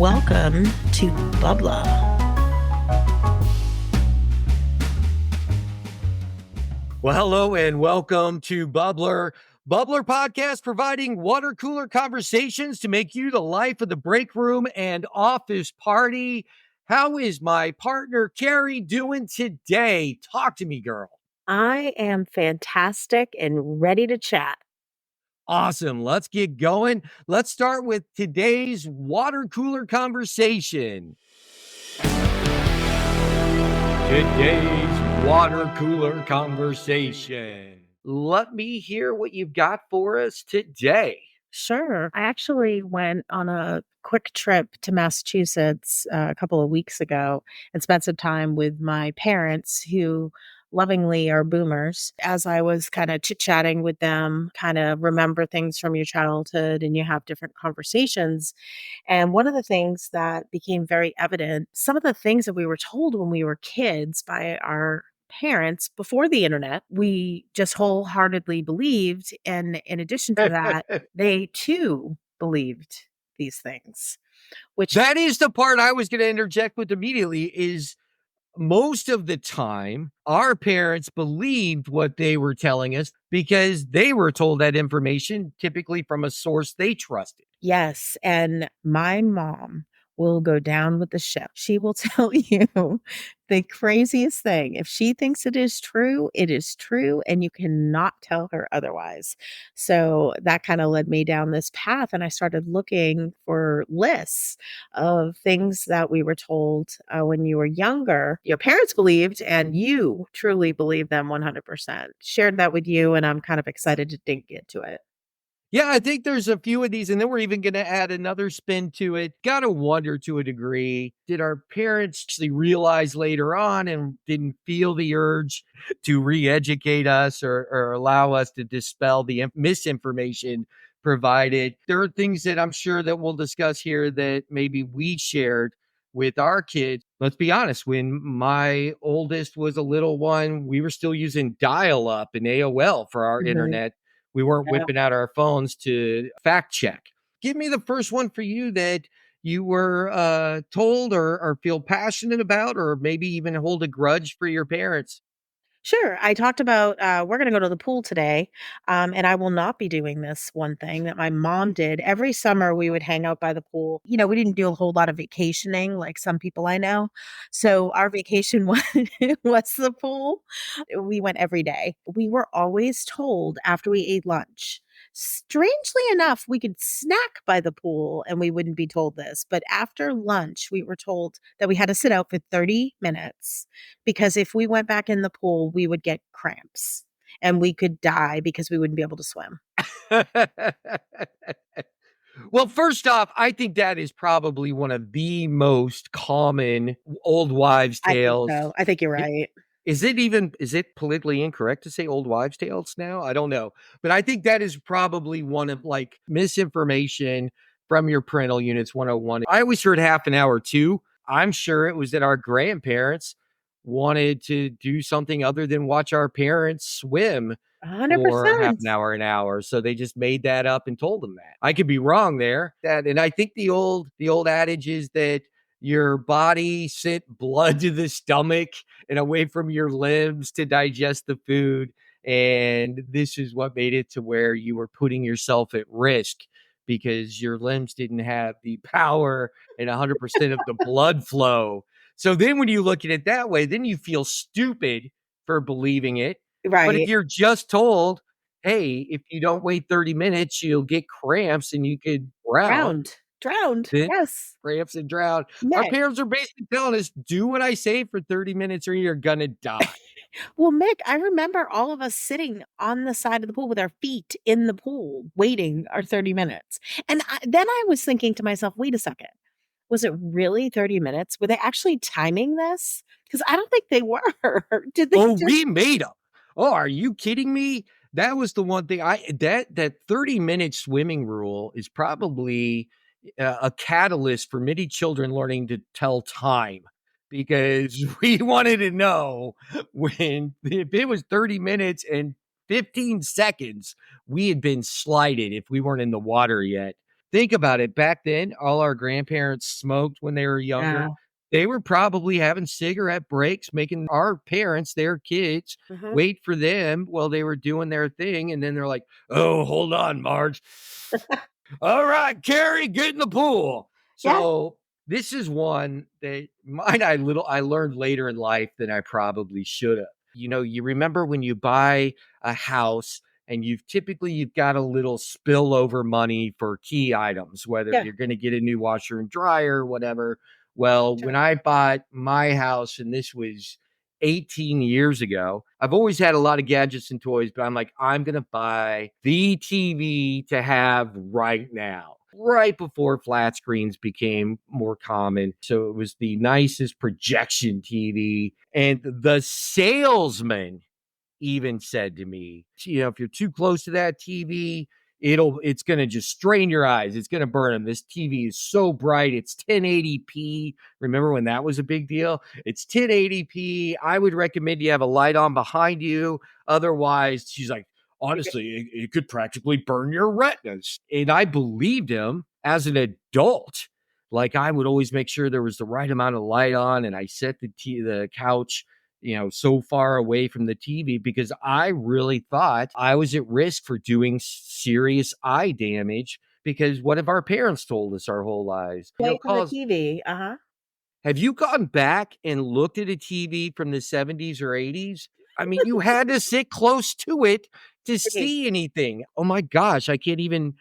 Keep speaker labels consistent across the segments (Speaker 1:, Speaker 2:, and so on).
Speaker 1: Welcome to Bubbler.
Speaker 2: Well, hello and welcome to Bubbler Podcast, providing water cooler conversations to make you the life of the break room and office party. How is my partner Kerri doing today? Talk to me, girl.
Speaker 1: I am fantastic and ready to chat.
Speaker 2: Awesome. Let's get going. Let's start with today's water cooler conversation. Today's water cooler conversation. Let me hear what you've got for us today.
Speaker 1: Sure. I actually went on a quick trip to Massachusetts a couple of weeks ago and spent some time with my parents who lovingly are boomers. As I was kind of chit-chatting with them, kind of remember things from your childhood and you have different conversations. And one of the things that became very evident, some of the things that we were told when we were kids by our parents before the internet, we just wholeheartedly believed. And in addition to that, they too believed these things, which
Speaker 2: That is the part I was going to interject with immediately is most of the time, our parents believed what they were telling us because they were told that information typically from a source they trusted.
Speaker 1: yes. And my mom will go down with the ship. She will tell you the craziest thing. If she thinks it is true, and you cannot tell her otherwise. So that kind of led me down this path, and I started looking for lists of things that we were told when you were younger, your parents believed, and you truly believed them 100%. Shared that with you, and I'm kind of excited to dig into it.
Speaker 2: Yeah, I think there's a few of these, and then we're even going to add another spin to it. Got to wonder to a degree, did our parents actually realize later on and didn't feel the urge to re-educate us or allow us to dispel the misinformation provided? There are things that I'm sure that we'll discuss here that maybe we shared with our kids. Let's be honest, when my oldest was a little one, we were still using dial-up and AOL for our internet. We weren't
Speaker 1: Yeah.
Speaker 2: whipping out our phones to fact check. Give me the first one for you that you were told or feel passionate about, or maybe even hold a grudge for your parents.
Speaker 1: Sure. I talked about we're going to go to the pool today, and I will not be doing this one thing that my mom did. Every summer, we would hang out by the pool. You know, we didn't do a whole lot of vacationing like some people I know. So our vacation was the pool. We went every day. We were always told after we ate lunch. Strangely enough, we could snack by the pool and we wouldn't be told this. But after lunch, we were told that we had to sit out for 30 minutes because if we went back in the pool, we would get cramps and we could die because we wouldn't be able to swim.
Speaker 2: Well, first off, I think that is probably one of the most common old wives'
Speaker 1: I think
Speaker 2: tales.
Speaker 1: so. I think you're right.
Speaker 2: Is it politically incorrect to say old wives' tales now? I don't know. But I think that is probably one of like misinformation from your parental units 101. I always heard half an hour too. I'm sure it was that our grandparents wanted to do something other than watch our parents swim for half
Speaker 1: 100%.
Speaker 2: an hour. So they just made that up and told them that. I could be wrong there. And I think the old adage is that your body sent blood to the stomach and away from your limbs to digest the food. And this is what made it to where you were putting yourself at risk because your limbs didn't have the power and 100% of the blood flow. So then when you look at it that way, then you feel stupid for believing it. But if
Speaker 1: Right.
Speaker 2: you're just told, hey, if you don't wait 30 minutes, you'll get cramps and you could drown.
Speaker 1: Drowned.
Speaker 2: Then
Speaker 1: Yes.
Speaker 2: cramps and drown. Our
Speaker 1: Mick.
Speaker 2: parents are basically telling us, do what I say for 30 minutes or you're gonna die.
Speaker 1: Well, Mick, I remember all of us sitting on the side of the pool with our feet in the pool, waiting our 30 minutes. And then I was thinking to myself, wait a second. Was it really 30 minutes? Were they actually timing this? Because I don't think they were. Did they
Speaker 2: Oh,
Speaker 1: just
Speaker 2: we made them. Oh, are you kidding me? That was the one thing that 30-minute swimming rule is probably a catalyst for many children learning to tell time because we wanted to know when if it was 30 minutes and 15 seconds, we had been slighted if we weren't in the water yet. Think about it. Back then, all our grandparents smoked when they were younger.
Speaker 1: Yeah.
Speaker 2: They were probably having cigarette breaks, making our parents, their kids,
Speaker 1: Mhm.
Speaker 2: wait for them while they were doing their thing. And then they're like, oh, hold on, Marge. All right, Kerri, get in the pool.
Speaker 1: Yeah.
Speaker 2: So this is one that I learned later in life than I probably should have. You remember when you buy a house and you've got a little spillover money for key items, whether
Speaker 1: Yeah.
Speaker 2: you're going to get a new washer and dryer, whatever. Well, when
Speaker 1: Sure.
Speaker 2: I bought my house, and this was 18 years ago, I've always had a lot of gadgets and toys, but I'm like, I'm going to buy the TV to have right now, right before flat screens became more common. So it was the nicest projection TV. And the salesman even said to me, if you're too close to that TV, it's going to just strain your eyes. It's going to burn them. This TV is so bright. It's 1080p. Remember when that was a big deal? It's 1080p. I would recommend you have a light on behind you. Otherwise, she's like, honestly, it could practically burn your retinas. And I believed him as an adult. Like, I would always make sure there was the right amount of light on, and I set the couch so far away from the TV because I really thought I was at risk for doing serious eye damage. Because what have our parents told us our whole lives?
Speaker 1: Away from the
Speaker 2: Cause
Speaker 1: TV. Uh-huh.
Speaker 2: Have you gone back and looked at a TV from the 70s or 80s? I mean, you had to sit close to it to
Speaker 1: Right.
Speaker 2: see anything. Oh my gosh, I can't even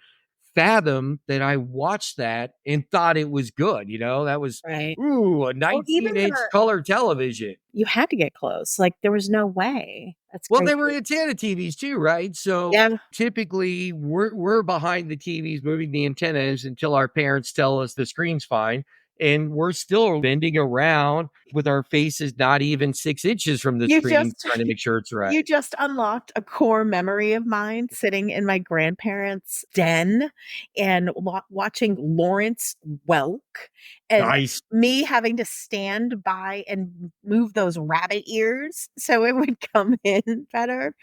Speaker 2: fathom that I watched that and thought it was good. That was,
Speaker 1: Right.
Speaker 2: a
Speaker 1: Well, even
Speaker 2: 19-inch
Speaker 1: the
Speaker 2: color television.
Speaker 1: you had to get close. Like, there was no way. That's
Speaker 2: Well,
Speaker 1: crazy.
Speaker 2: they were antenna TVs too, right? So
Speaker 1: Yeah.
Speaker 2: typically we're behind the TVs moving the antennas until our parents tell us the screen's fine. And we're still bending around with our faces not even 6 inches from the
Speaker 1: You
Speaker 2: screen
Speaker 1: just
Speaker 2: trying to make sure it's right.
Speaker 1: you just unlocked a core memory of mine sitting in my grandparents' den and watching Lawrence Welk and
Speaker 2: Nice.
Speaker 1: me having to stand by and move those rabbit ears so it would come in better.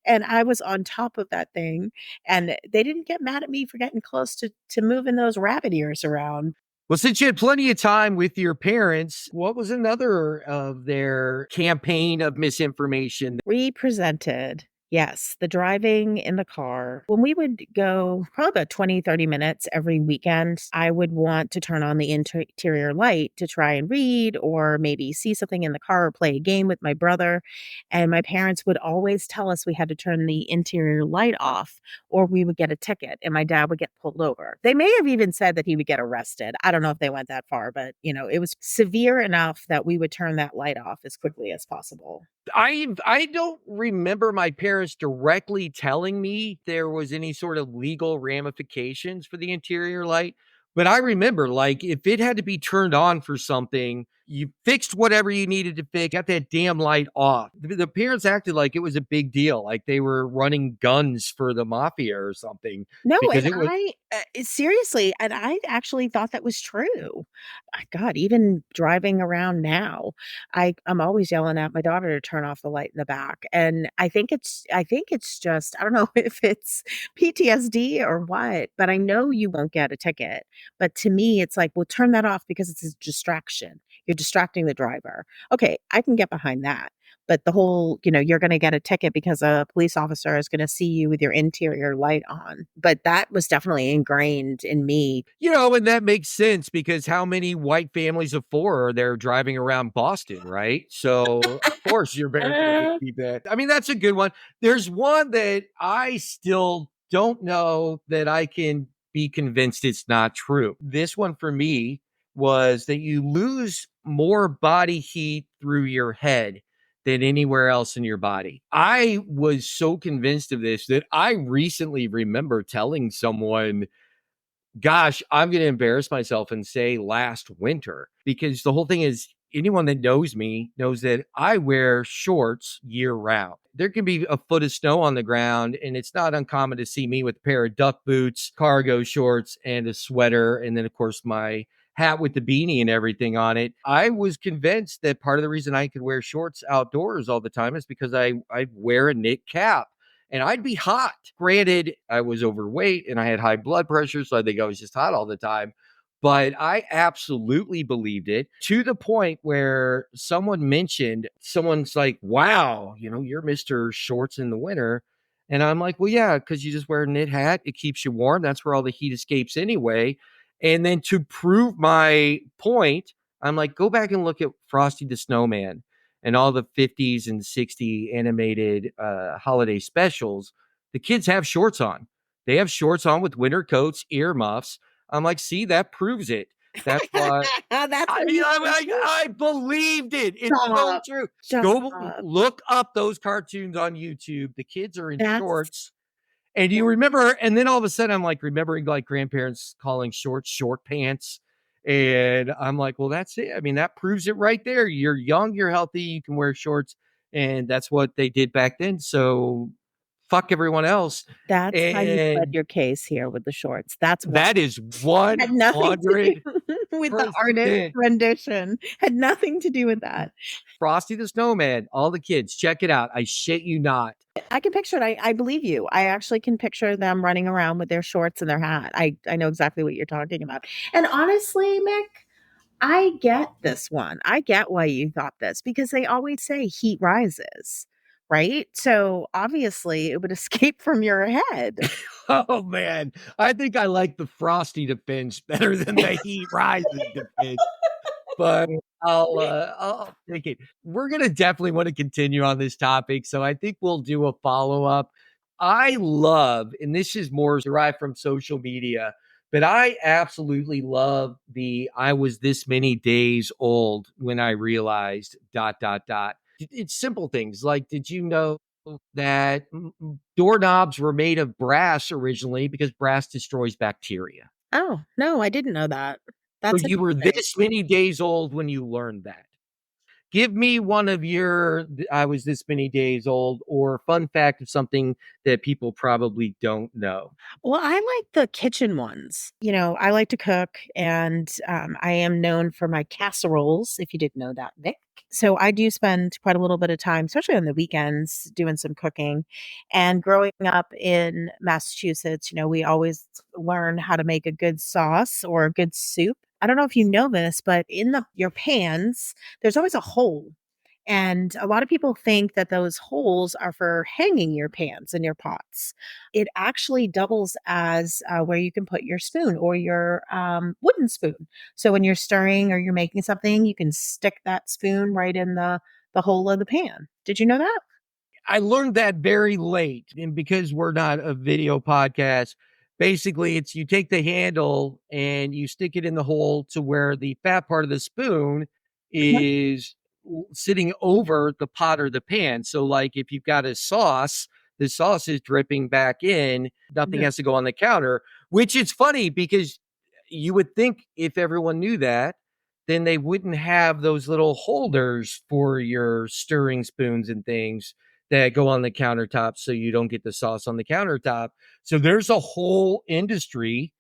Speaker 1: And I was on top of that thing, and they didn't get mad at me for getting close to moving those rabbit ears around.
Speaker 2: Well, since you had plenty of time with your parents, what was another of their campaign of misinformation?
Speaker 1: Represented. Yes, the driving in the car. When we would go probably about 20, 30 minutes every weekend, I would want to turn on the interior light to try and read or maybe see something in the car or play a game with my brother. And my parents would always tell us we had to turn the interior light off or we would get a ticket and my dad would get pulled over. They may have even said that he would get arrested. I don't know if they went that far, but it was severe enough that we would turn that light off as quickly as possible.
Speaker 2: I don't remember my parents directly telling me there was any sort of legal ramifications for the interior light, but I remember, like, if it had to be turned on for something, you fixed whatever you needed to fix, got that damn light off. The parents acted like it was a big deal, like they were running guns for the mafia or something,
Speaker 1: No,
Speaker 2: because
Speaker 1: and
Speaker 2: it was
Speaker 1: seriously, and I actually thought that was true. God, even driving around now, I'm always yelling at my daughter to turn off the light in the back, and I think it's just I don't know if it's PTSD or what, but I know you won't get a ticket, but to me, it's like, "Well, turn that off because it's a distraction. You're distracting the driver." Okay, I can get behind that. But the whole, you're gonna get a ticket because a police officer is gonna see you with your interior light on. But that was definitely ingrained in me.
Speaker 2: And that makes sense because how many white families of four are there driving around Boston, right? So, of course, your parents are going to
Speaker 1: Uh,
Speaker 2: keep that. I mean, that's a good one. There's one that I still don't know that I can be convinced it's not true. This one for me was that you lose more body heat through your head than anywhere else in your body. I was so convinced of this that I recently remember telling someone, gosh, I'm going to embarrass myself and say last winter, because the whole thing is, anyone that knows me knows that I wear shorts year round. There can be a foot of snow on the ground, and it's not uncommon to see me with a pair of duck boots, cargo shorts, and a sweater. And then, of course, my hat with the beanie and everything on it. I was convinced that part of the reason I could wear shorts outdoors all the time is because I wear a knit cap. and I'd be hot. Granted, I was overweight and I had high blood pressure, so I think I was just hot all the time. But I absolutely believed it, to the point where someone's like, wow, you're Mr. Shorts in the winter. And I'm like, well, yeah, because you just wear a knit hat. It keeps you warm. That's where all the heat escapes anyway. And then to prove my point, I'm like, go back and look at Frosty the Snowman and all the 50s and 60s animated holiday specials. The kids have shorts on. They have shorts on with winter coats, earmuffs. I'm like, see, that proves it. That's why.
Speaker 1: That's
Speaker 2: I
Speaker 1: what
Speaker 2: mean,
Speaker 1: you
Speaker 2: I believed it. It's so
Speaker 1: stop.
Speaker 2: true.
Speaker 1: Stop.
Speaker 2: Go look up those cartoons on YouTube. The kids are in
Speaker 1: That's
Speaker 2: shorts. And you remember, and then all of a sudden I'm like remembering like grandparents calling shorts short pants. And I'm like, well, that's it. I mean, that proves it right there. You're young, you're healthy, you can wear shorts. And that's what they did back then. So fuck everyone else.
Speaker 1: that's how you pled
Speaker 2: And
Speaker 1: your case here with the shorts. That's why.
Speaker 2: that is
Speaker 1: Had nothing to
Speaker 2: 100%.
Speaker 1: do with the artist rendition. Had nothing to do with that.
Speaker 2: Frosty the Snowman, all the kids, check it out. I shit you not.
Speaker 1: I can picture it. I believe you. I actually can picture them running around with their shorts and their hat. I know exactly what you're talking about. And honestly, Mick, I get this one. I get why you thought this because they always say heat rises, right? So obviously it would escape from your head.
Speaker 2: Oh man, I think I like the Frosty defense better than the Heat Rises defense. But I'll take it. We're gonna definitely want to continue on this topic, so I think we'll do a follow up. I love, and this is more derived from social media, but I absolutely love the "I was this many days old when I realized dot dot dot." It's simple things like, did you know that doorknobs were made of brass originally because brass destroys bacteria?
Speaker 1: Oh, no, I didn't know that.
Speaker 2: So
Speaker 1: That's
Speaker 2: you were
Speaker 1: interesting.
Speaker 2: this many days old when you learned that. Give me one of your "I was this many days old" or fun fact of something that people probably don't know.
Speaker 1: Well, I like the kitchen ones. I like to cook and I am known for my casseroles, if you didn't know that, Vic. So I do spend quite a little bit of time, especially on the weekends, doing some cooking. And growing up in Massachusetts, we always learn how to make a good sauce or a good soup. I don't know if you know this, but in your pans, there's always a hole. And a lot of people think that those holes are for hanging your pans and your pots. It actually doubles as where you can put your spoon or your wooden spoon. So when you're stirring or you're making something, you can stick that spoon right in the hole of the pan. Did you know that?
Speaker 2: I learned that very late, and because we're not a video podcast, basically it's you take the handle and you stick it in the hole to where the fat part of the spoon
Speaker 1: Mhm.
Speaker 2: is sitting over the pot or the pan. So like if you've got a sauce, the sauce is dripping back in, nothing
Speaker 1: Mhm.
Speaker 2: has to go on the counter, which is funny because you would think if everyone knew that, then they wouldn't have those little holders for your stirring spoons and things that go on the countertop so you don't get the sauce on the countertop. So there's a whole industry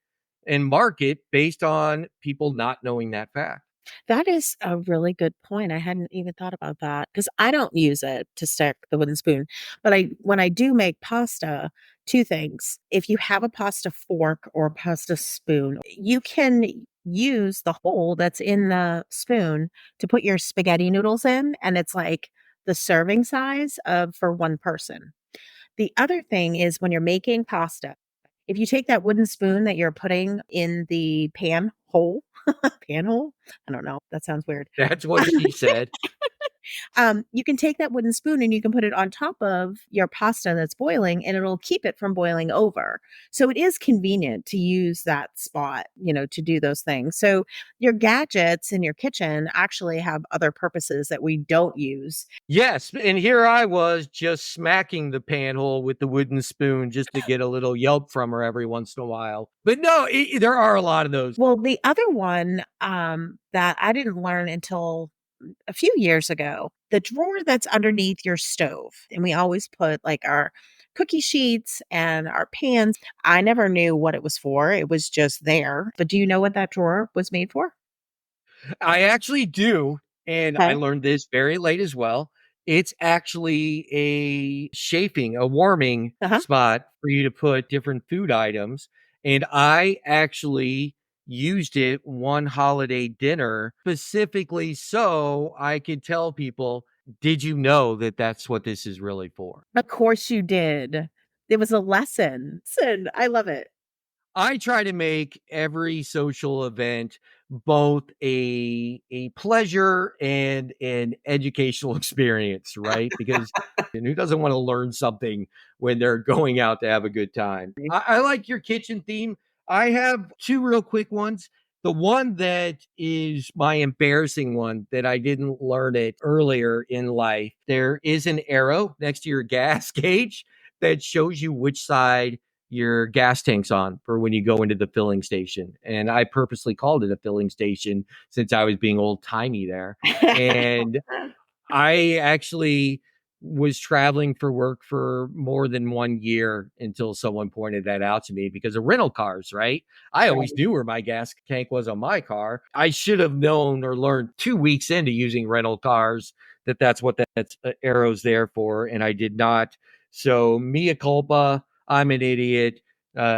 Speaker 2: and market based on people not knowing that fact.
Speaker 1: That is a really good point. I hadn't even thought about that because I don't use it to stick the wooden spoon. But when I do make pasta, two things. If you have a pasta fork or a pasta spoon, you can use the hole that's in the spoon to put your spaghetti noodles in, and it's like the serving size of for one person. The other thing is when you're making pasta, if you take that wooden spoon that you're putting in the pan hole, pan hole? I don't know. That sounds weird.
Speaker 2: That's what she said.
Speaker 1: You can take that wooden spoon and you can put it on top of your pasta that's boiling and it'll keep it from boiling over. So it is convenient to use that spot, to do those things. So your gadgets in your kitchen actually have other purposes that we don't use.
Speaker 2: Yes, and here I was just smacking the panhole with the wooden spoon just to get a little yelp from her every once in a while. But no, there are a lot of those.
Speaker 1: Well, the other one that I didn't learn until a few years ago, the drawer that's underneath your stove, and we always put like our cookie sheets and our pans. I never knew what it was for. It was just there. But do you know what that drawer was made for?
Speaker 2: I actually do, and I
Speaker 1: Okay.
Speaker 2: learned this very late as well. It's actually a chafing, a warming
Speaker 1: Uh-huh.
Speaker 2: spot for you to put different food items. And I actually used it one holiday dinner specifically so I could tell people, did you know that that's what this is really for?
Speaker 1: Of course you did. It was a lesson. Listen, I love it.
Speaker 2: I try to make every social event both a pleasure and an educational experience, right? Because and who doesn't want to learn something when they're going out to have a good time? I like your kitchen theme. I have two real quick ones. The one that is my embarrassing one that I didn't learn it earlier in life. There is an arrow next to your gas gauge that shows you which side your gas tank's on for when you go into the filling station. And I purposely called it a filling station since I was being old timey there. And I actually was traveling for work for more than 1 year until someone pointed that out to me because of rental cars, right? I always
Speaker 1: Right.
Speaker 2: knew where my gas tank was on my car. I should have known or learned 2 weeks into using rental cars that that's what that arrow's there for. And I did not. So, mea culpa. I'm an idiot.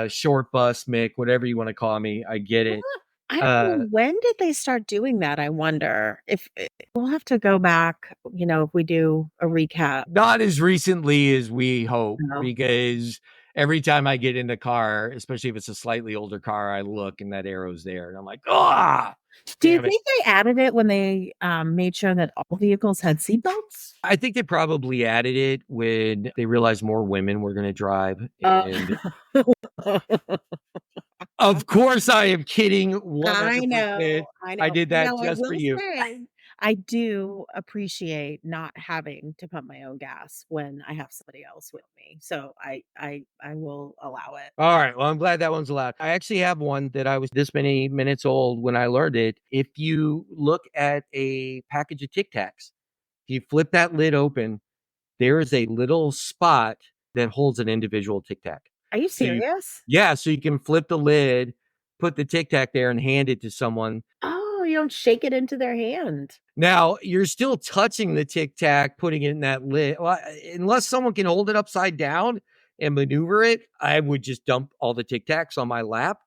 Speaker 2: Short bus, Mick, whatever you want to call me. I get
Speaker 1: Well,
Speaker 2: it.
Speaker 1: I don't
Speaker 2: Uh,
Speaker 1: know, when did they start doing that, I wonder? If we'll have to go back, if we do a recap.
Speaker 2: Not as recently as we hope,
Speaker 1: No.
Speaker 2: because every time I get in the car, especially if it's a slightly older car, I look and that arrow's there, and I'm like, "Ah,
Speaker 1: Do you
Speaker 2: damn it."
Speaker 1: think they added it when they, made sure that all vehicles had seatbelts?
Speaker 2: I think they probably added it when they realized more women were gonna drive,
Speaker 1: Uh,
Speaker 2: and of course, I am kidding 100%.
Speaker 1: I
Speaker 2: I
Speaker 1: know.
Speaker 2: did that
Speaker 1: Now I
Speaker 2: just for
Speaker 1: will
Speaker 2: you.
Speaker 1: say, I do appreciate not having to pump my own gas when I have somebody else with me, so I will allow it.
Speaker 2: All right. Well, I'm glad that one's allowed. I actually have one that I was this many minutes old when I learned it. If you look at a package of Tic Tacs, if you flip that lid open, there is a little spot that holds an individual Tic Tac.
Speaker 1: Are you
Speaker 2: So you,
Speaker 1: serious?
Speaker 2: yeah, so you can flip the lid, put the Tic Tac there, and hand it to someone.
Speaker 1: Oh, you don't shake it into their hand.
Speaker 2: Now you're still touching the Tic Tac, putting it in that lid. Well, unless someone can hold it upside down and maneuver it, I would just dump all the Tic Tacs on my lap.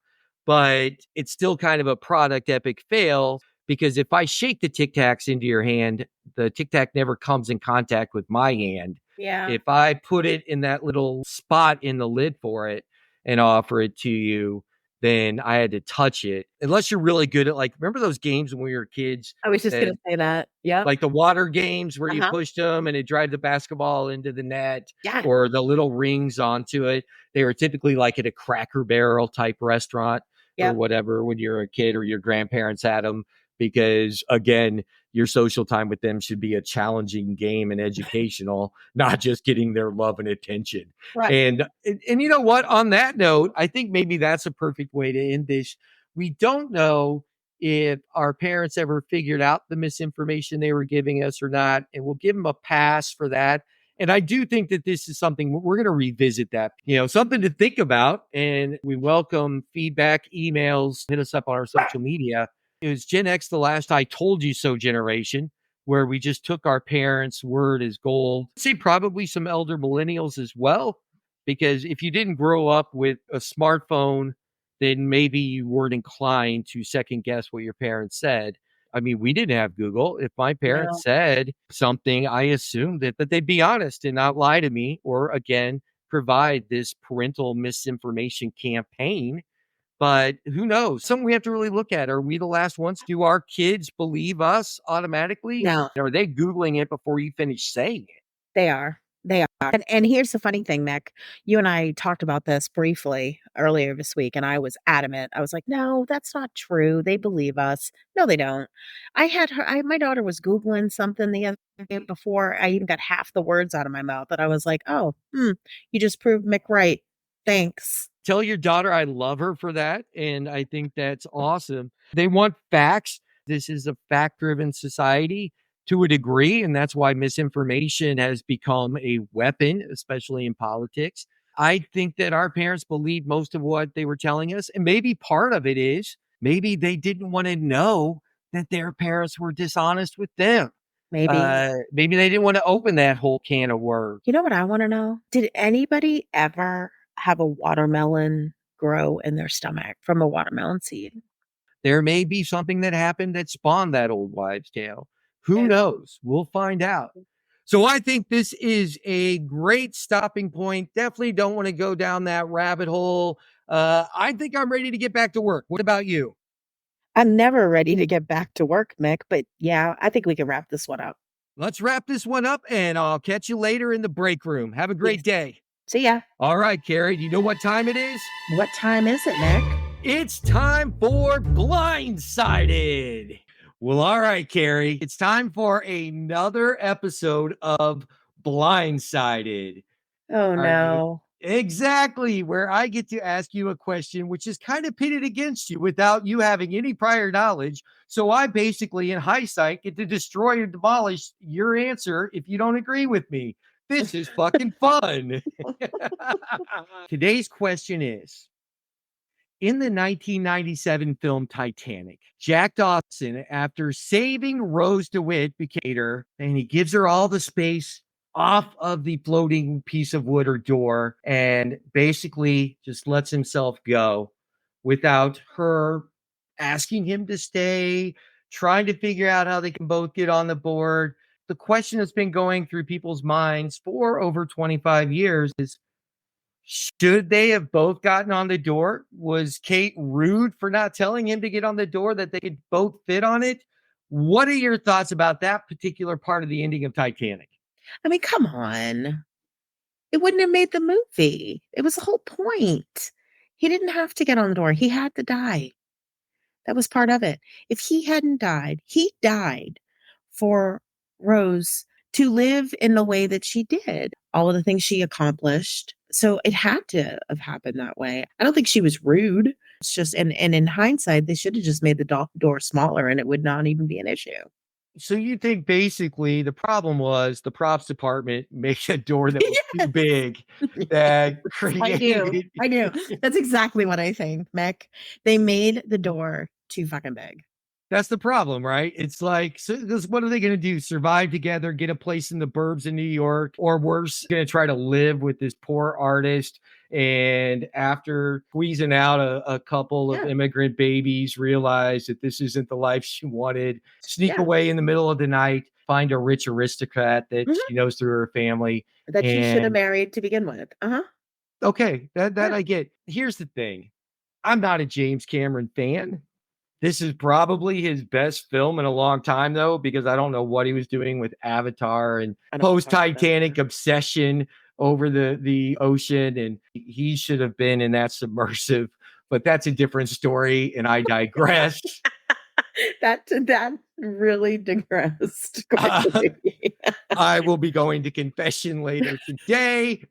Speaker 2: But it's still kind of a product epic fail because if I shake the Tic Tacs into your hand, the Tic Tac never comes in contact with my hand.
Speaker 1: Yeah.
Speaker 2: If I put it in that little spot in the lid for it and offer it to you, then I had to touch it. Unless you're really good at, like, remember those games when we were kids
Speaker 1: I was just
Speaker 2: that,
Speaker 1: gonna say that. Yep.
Speaker 2: like the water games where you
Speaker 1: Uh-huh.
Speaker 2: pushed them and it drive the basketball into the net
Speaker 1: Yeah.
Speaker 2: or the little rings onto it. They were typically like at a Cracker Barrel type restaurant or
Speaker 1: Yep.
Speaker 2: whatever when you're a kid or your grandparents had them because again, your social time with them should be a challenging game and educational, not just getting their love and attention.
Speaker 1: Right.
Speaker 2: And you know what? On that note, I think maybe that's a perfect way to end this. We don't know if our parents ever figured out the misinformation they were giving us or not, and we'll give them a pass for that. And I do think that this is something we're going to revisit that, something to think about. And we welcome feedback, emails, hit us up on our social media. It was Gen X, the last I told you so generation, where we just took our parents' word as gold. I'd say probably some elder millennials as well, because if you didn't grow up with a smartphone, then maybe you weren't inclined to second guess what your parents said. I mean, we didn't have Google. If my parents
Speaker 1: No.
Speaker 2: said something, I assumed that they'd be honest and not lie to me, or again, provide this parental misinformation campaign. But who knows? Something we have to really look at. Are we the last ones? Do our kids believe us automatically?
Speaker 1: No.
Speaker 2: Are they Googling it before you finish saying it?
Speaker 1: They are. They are. And here's the funny thing, Mick. You and I talked about this briefly earlier this week, and I was adamant. I was like, "No, that's not true. They believe us." No, they don't. My daughter was Googling something the other day before I even got half the words out of my mouth, and I was like, "Oh, you just proved Mick right. Thanks."
Speaker 2: Tell your daughter I love her for that. And I think that's awesome. They want facts. This is a fact driven society to a degree. And that's why misinformation has become a weapon, especially in politics. I think that our parents believed most of what they were telling us. And maybe part of it is maybe they didn't want to know that their parents were dishonest with them.
Speaker 1: Maybe.
Speaker 2: Maybe they didn't want to open that whole can of worms.
Speaker 1: You know what I want to know? Did anybody ever have a watermelon grow in their stomach from a watermelon seed?
Speaker 2: There may be something that happened that spawned that old wives' tale. Who
Speaker 1: Yeah.
Speaker 2: knows? We'll find out. So I think this is a great stopping point. Definitely don't want to go down that rabbit hole. I think I'm ready to get back to work. What about you?
Speaker 1: I'm never ready to get back to work, Mick, but yeah, I think we can wrap this one up.
Speaker 2: Let's wrap this one up and I'll catch you later in the break room. Have a
Speaker 1: Yes.
Speaker 2: great day.
Speaker 1: See ya.
Speaker 2: All right, Kerri, do you know what time it is?
Speaker 1: What time is it, Mick?
Speaker 2: It's time for Blindsided. Well, all right, Kerri, it's time for another episode of Blindsided.
Speaker 1: Oh,
Speaker 2: All right.
Speaker 1: no.
Speaker 2: Exactly, where I get to ask you a question which is kind of pitted against you without you having any prior knowledge. So I basically, in hindsight, get to destroy or demolish your answer if you don't agree with me. This is fucking fun. Today's question is, in the 1997 film Titanic, Jack Dawson, after saving Rose DeWitt Bukater, and he gives her all the space off of the floating piece of wood or door and basically just lets himself go without her asking him to stay, trying to figure out how they can both get on the board. The question that's been going through people's minds for over 25 years is, should they have both gotten on the door? Was Kate rude for not telling him to get on the door that they could both fit on it? What are your thoughts about that particular part of the ending of Titanic?
Speaker 1: I mean, come on. It wouldn't have made the movie. It was the whole point. He didn't have to get on the door. He had to die. That was part of it. If he hadn't died, he died for Rose to live in the way that she did, all of the things she accomplished. So it had to have happened that way. I don't think she was rude. It's just, and in hindsight, they should have just made the door smaller and it would not even be an issue.
Speaker 2: So you think basically the problem was the props department made a door that was too big that
Speaker 1: I do.
Speaker 2: created.
Speaker 1: I do. That's exactly what I think, Mick. They made the door too fucking big.
Speaker 2: That's the problem, right? It's like, so what are they going to do? Survive together, get a place in the burbs in New York, or worse, going to try to live with this poor artist. And after squeezing out a couple of immigrant babies, realize that this isn't the life she wanted, sneak away in the middle of the night, find a rich aristocrat that she knows through her family.
Speaker 1: That she should have married to begin with.
Speaker 2: Okay, that I get. Here's the thing. I'm not a James Cameron fan. This is probably his best film in a long time, though, because I don't know what he was doing with Avatar and post-Titanic obsession over the ocean, and he should have been in that submersive, but that's a different story, and I digress.
Speaker 1: That really digressed.
Speaker 2: I will be going to confession later today.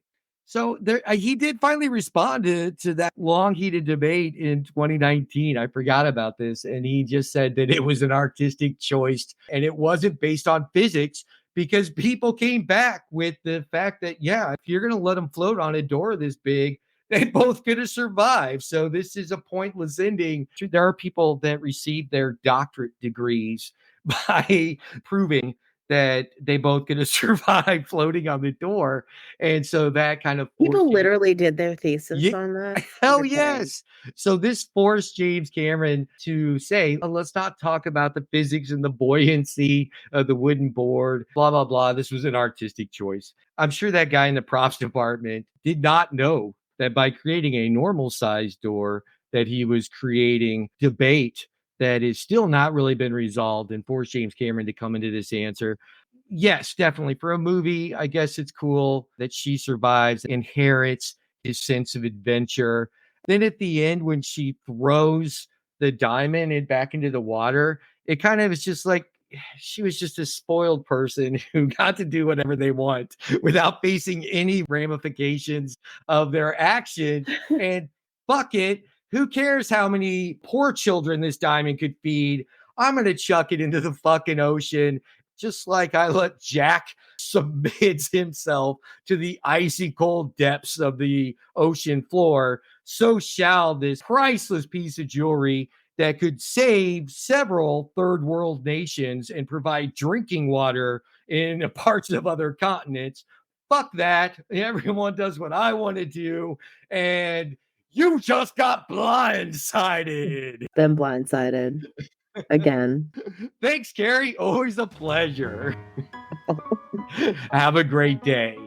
Speaker 2: So there, he did finally respond to that long heated debate in 2019. I forgot about this. And he just said that it was an artistic choice and it wasn't based on physics, because people came back with the fact that, yeah, if you're going to let them float on a door this big, they both going to survive. So this is a pointless ending. There are people that receive their doctorate degrees by proving that they both going to survive floating on the door. And so that kind of
Speaker 1: people literally did their thesis on that.
Speaker 2: Hell yes. So this forced James Cameron to say, let's not talk about the physics and the buoyancy of the wooden board, blah, blah, blah. This was an artistic choice. I'm sure that guy in the props department did not know that by creating a normal sized door that he was creating debate that is still not really been resolved, and forced James Cameron to come into this answer. Yes, definitely. For a movie, I guess it's cool that she survives, inherits his sense of adventure. Then at the end, when she throws the diamond back into the water, it kind of is just like she was just a spoiled person who got to do whatever they want without facing any ramifications of their action. And fuck it. Who cares how many poor children this diamond could feed? I'm going to chuck it into the fucking ocean, just like I let Jack submit himself to the icy cold depths of the ocean floor. So shall this priceless piece of jewelry that could save several third world nations and provide drinking water in parts of other continents. Fuck that. Everyone does what I want to do. And you just got blindsided.
Speaker 3: Been blindsided again.
Speaker 2: Thanks, Kerri. Always a pleasure. Have a great day.